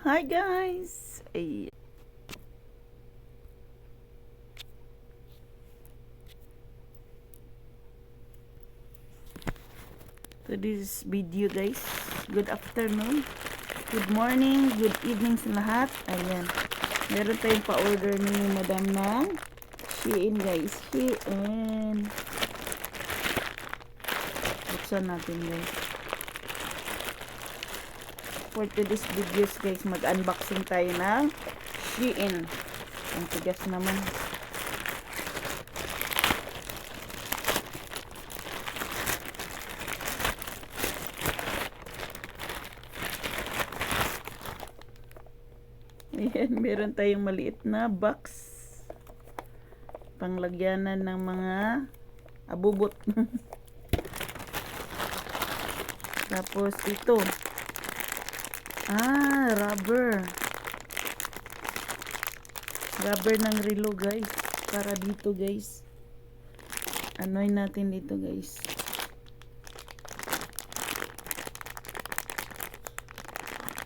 Hi guys! Ay, to this video guys, good afternoon, good morning, good evening sa lahat. Ayan, meron tayong pa-order ni madam ng Shein guys. Shein. Buksan natin guys. For today's videos guys, mag-unboxing tayo ng Shein. Ang tigas naman. Ayan, meron tayong maliit na box. Panglagyanan ng mga abubot. Tapos ito. Rubber. Rubber ng relo guys. Para dito guys. Anoin natin dito guys.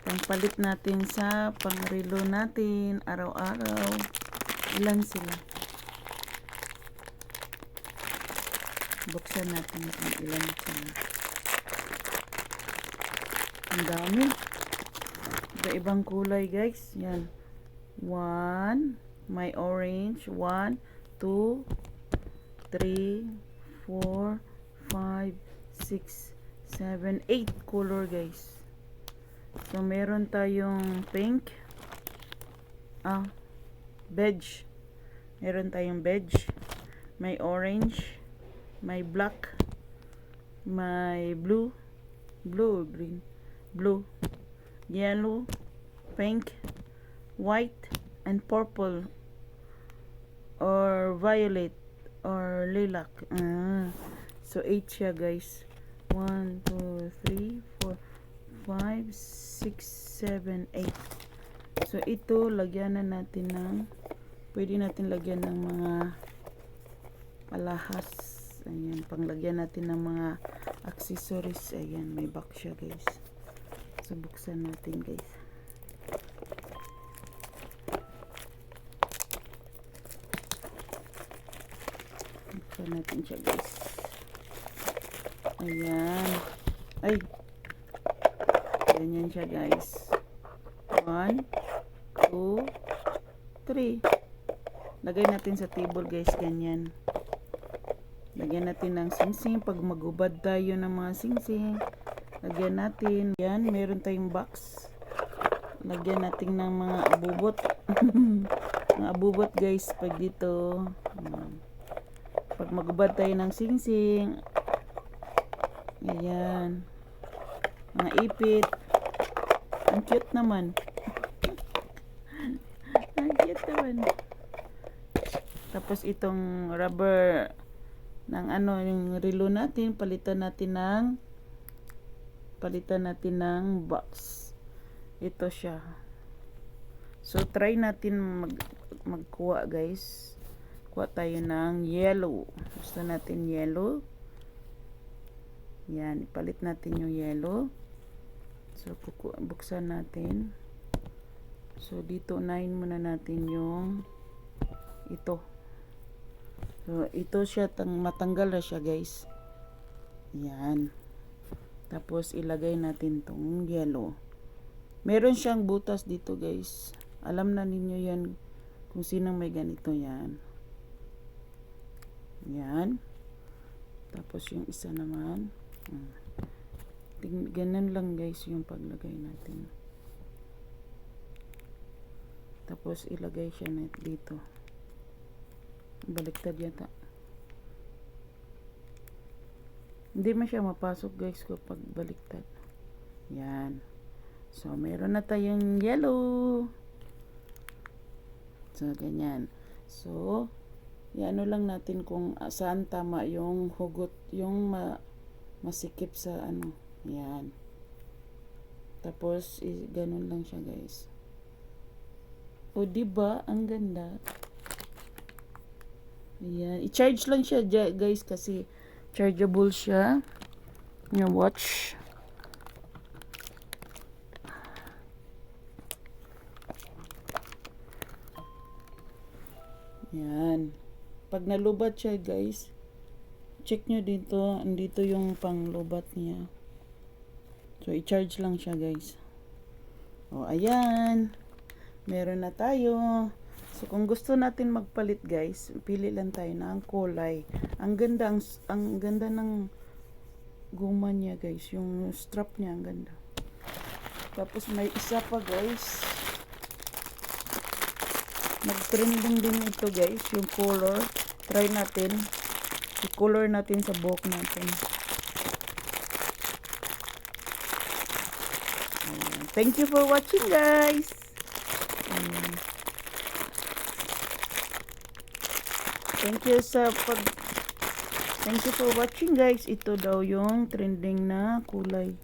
Pangpalit natin sa pangrelo natin araw-araw. Ilan sila? Buksan natin kung ilan sila. Ang dami. Iba-ibang kulay guys. Yan. 1. May orange. 1, 2, 3, 4, 5, 6, 7, 8 color guys. So, meron tayong pink. Beige. Meron tayong beige. May orange. May black. May blue. Blue or green? Blue. Yellow. Pink. White. And purple. Or violet. Or lilac. So, 8 siya guys. 1, 2, 3, 4, 5, 6, 7, 8. So, ito, lagyan na natin ng, pwede natin lagyan ng mga alahas. Ayan, panglagyan natin ng mga accessories. Ayan, may box siya guys. So, buksan natin guys. Buksan natin siya guys. Ayan. Ay! Ganyan siya guys. 1, 2, 3. Lagay natin sa table guys. Ganyan. Lagyan natin ng singsing. Pag magubad tayo ng mga singsing, lagyan natin. Yan. Meron tayong box. Lagyan natin ng mga abubot. Mga abubot guys. Pag dito. Pag magubad tayo ng singsing. Ayan. Mga ipit. Ang cute naman. Ang cute naman. Tapos itong rubber ng yung relo natin, palitan natin ng box. Ito siya. So try natin magkuha guys. Kuha tayo ng yellow. Gusto natin yellow. Yan, ipalit natin yung yellow. So, buksan natin. So, dito unahin muna natin yung ito. So, ito siya, matanggal na siya guys. Yan. Tapos, ilagay natin tong yellow. Meron siyang butas dito guys. Alam na ninyo yan kung sinong may ganito yan. Yan. Tapos, yung isa naman. Ganun lang guys yung paglagay natin. Tapos ilagay siya dito. Baliktad yata. Hindi man siya mapasok guys kapag baliktad. Yan. So meron na tayong yellow. So ganyan. So iano lang natin kung saan tama yung hugot, yung masikip sa yan. Tapos ganun lang siya guys. O diba ang ganda. Ayan, i-charge lang siya guys kasi chargeable siya. Yung watch. Yan. Pag nalubat siya guys, check nyo dito, andito yung panglubat niya. So, i-charge lang siya guys. O, ayan. Meron na tayo. So, kung gusto natin magpalit guys, pili lang tayo ng kulay. Ang ganda ng guma niya guys. Yung strap niya, ang ganda. Tapos may isa pa guys. Nag-trending din ito guys, yung color. Try natin. I-color natin sa buhok natin. Ayan. Thank you for watching guys. Ayan. Thank you for watching guys. Ito daw yung trending na kulay.